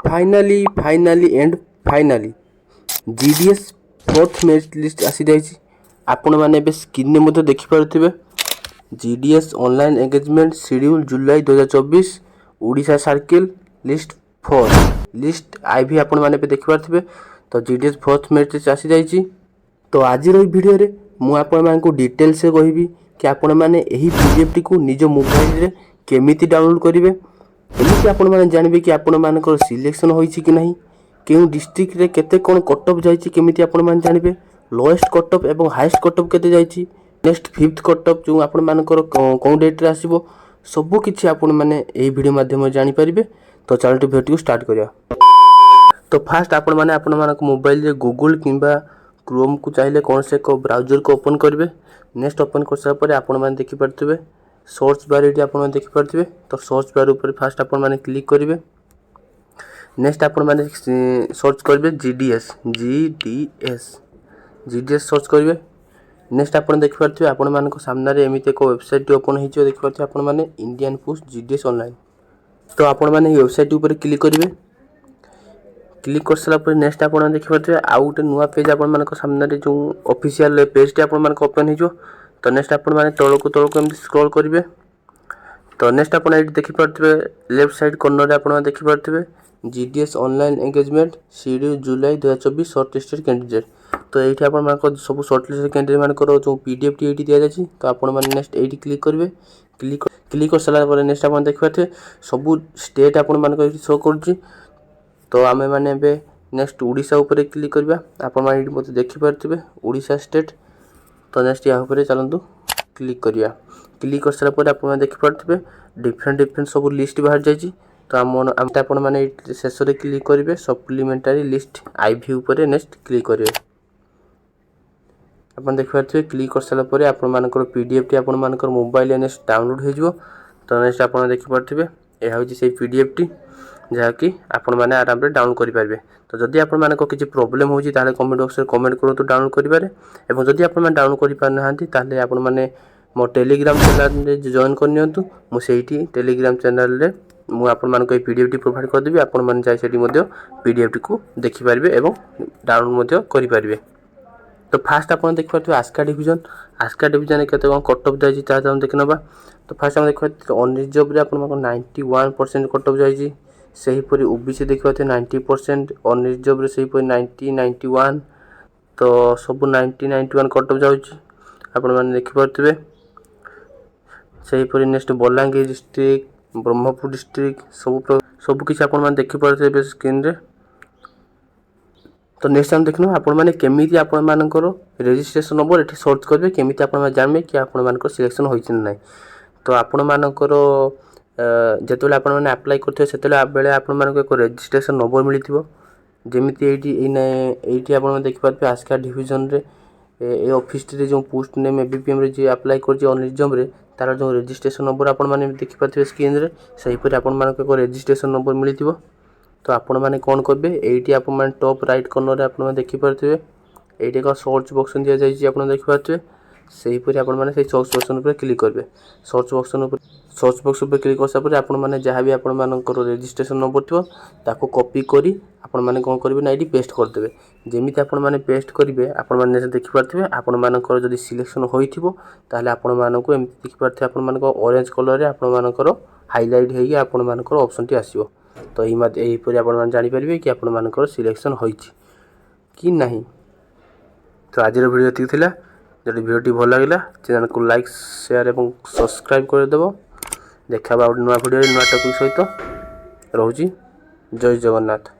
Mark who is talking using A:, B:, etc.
A: Finally GDS fourth merit list आसी जाइए। आपण मैंने स्क्रीन में देखिपे जीडीएस ऑनलाइन एंगेजमेंट शेड्यूल जुलाई 2024 ओडिशा सर्किल लिस्ट 4 लिस्ट आईवी आपण मैंने देखिपे। तो जीडीएस फोर्थ मेरिट लिस्ट आसी जाइए। तो आज वीडियो रे मु आपण मानक डिटेल से कहबी कि आपण माने एही पीडीएफ टी को निज मोबाइल रे केमिति डाउनलोड करिवे, एमिति आपण माने जानबे कि आपण मानकर सिलेक्शन होईछि कि नहीं, केउ डिस्ट्रिक्ट रे केते कोन कट ऑफ जाईछि केमिति आपण माने जानबे, लोएस्ट कट ऑफ एवं हाईएस्ट कट ऑफ केते जाईछि, नेक्स्ट फिफ्थ कट ऑफ जो आपण मानकर कोन डेट रे आसीबो, सब किछि आपण माने एही वीडियो माध्यम रे जानि परिबे। तो चैनल टू वीडियो स्टार्ट करिया। तो फास्ट आपण माने आपण मानक मोबाइल रे गूगल किंबा क्रोम को चाहिए कौन से को ब्राउजर को ओपन करेंगे। नेक्स्ट ओपन कर सारा पर आपण मैंने देखिपे सर्च बार ये आप देखिपे। तो सर्च बार ऊपर फास्ट आपण मैंने क्लिक करेंगे। नेक्स्ट आपण मैंने सर्च करेंगे जीडीएस सर्च करेंगे। नेक्स्ट आप देखिपे आपण मान सामने एमती एक वेबसाइट ओपन हो देखिपे आपण मैंने इंडियन पोस्ट जीडीएस ऑनलाइन। तो आपण मैंने वेबसाइट ऊपर क्लिक करेंगे। क्लिक कर सारा नेक्स्ट आप देखिपे आउ गोटे नुआ पेज आप सामने जो ऑफिशियल पेज टी आप ओपन हो। तो नेक्स्ट आप तौक एमती स्क्रॉल करेंगे। तो नेक्स्ट आप देखिपे लेफ्ट साइड कॉर्नर आप देखिपे जीडीएस ऑनलाइन एंगेजमेंट शेड्यूल जुलाई 2024 शॉर्टलिस्टेड कैंडिडेट। तो ये सब शॉर्टलिस्टेड कैंडिडेट मानकर जो पीडीएफ टी दि जाए। तो आपण मैंने नेक्स्ट ये क्लिक करेंगे। क्लिक कर सारा नेक्स्ट आप देखिपे सब स्टेट आप शो कर। तो आमे माने बे नेक्स्ट ओडिशा ऊपर क्लिक करबा। आपण माने मते देखि परथिबे ओडिशा स्टेट। तो नेक्स्ट या ऊपर चलंतु क्लिक करिया। क्लिक कर सारा पर आपण माने देखि परथिबे डिफरेंट सब लिस्ट बाहर जायछि। तो आपण माने शेष रे क्लिक करिवे सप्लीमेंटरी लिस्ट आईवी ऊपर नेक्स्ट क्लिक करिवे। आपण देखि परथिबे क्लिक कर सारा पर आपण मानकर पीडीएफ टी आपण मानकर मोबाइल नेक्स्ट डाउनलोड हो जिवो। तो नेक्स्ट आपण देखि परथिबे एहा होछि से पीडीएफ टी जहाँकि आपण मैंने आराम से डाउनलोड करेंगे। तो जदि आप किसी प्रोब्लेम होती कमेंट बॉक्स में कमेंट करूँ डाउनलोड करेंगे। और जदि आप डाउनलोड कर पाना आपण मैंने मो टेलीग्राम चैनल जॉइन करनी मुझे टेलीग्राम चैनल रे मु आपण पीडीएफ टी प्रोवाइड करदेवी। आपण मैंने जाए पीडीएफ टी को देखिपारे और डाउनलोड करेंगे। तो फास्ट आप देखिए आस्का डिवीजन के कट ऑफ जाए देखी ना। तो फास्ट आम देखिए अनरिजर्व आप 91% कट ऑफ जाए। सेहीपरि ओबीसी देखा 90%, अनरिजर्व से 90 91। तो सब 90 91 कट ऑफ जाऊँगी आपण मैंने देखिपे। सेहीपरि next Balangir district, Brahmapur district सब किसी आप देखिपे स्क्रीन रे। तो नेक्स्ट हम देखना आपण मैंने केमिति आपण मानकर रजिस्ट्रेशन नंबर ये सर्च करेंगे केमिति आपण जानबे कि आपण मानकर सिलेक्शन होइछ ना। तो आपण मानकर जिते आप आप्लाय करते से आप रजिस्ट्रेशन नंबर मिली जमीती ये आप देखिपारे आस्का डिवीजन रे ए ऑफिस जो पोस्ट नेम एबीपीएम जी आप्लाय कर अनरिजर्व रे तार जो रजिस्ट्रेशन नंबर आप देखिपारे स्क्रीन रे सेहीपरि आपण रजिस्ट्रेशन नंबर मिली। तो आपण मैंने कौन करेंगे ये आप टॉप राइट कॉर्नर आप देखिपारे ये एक सर्च बॉक्स दि जाइए आप देखिपारे। सेहीपरि आपण मैंने सर्च बॉक्स पर क्लिक करेंगे। सर्च बॉक्स पर क्लिक कर सारे आपण मैंने जहाँ भी आपण रजिस्ट्रेशन नंबर थो ताको कॉपी करी आपण मैंने कौन करेंगे ना ये पेस्ट करदे। जमीती आपण मैंने पेस्ट करेंगे आपण मैंने देखिपारे आपण मानकर जदि सिलेक्शन होइथिबो ताले आपण मानक एमती देखिपारे आपण मानक ऑरेंज कलर रे आपण मानकर हाइलाइट होई आपण मानकर ऑप्शन टी आसीबो। तो यही पर आपण माने जानि परिबे कि आपण मानकर सिलेक्शन होइछि कि नहीं। तो आज वीडियो एति थिला। जदि वीडियो भल लगे चैनल को लाइक शेयर और सब्सक्राइब करदेव। देखा नुआ वीडियो नुआ टॉपिक सहित रोची। जय जगन्नाथ।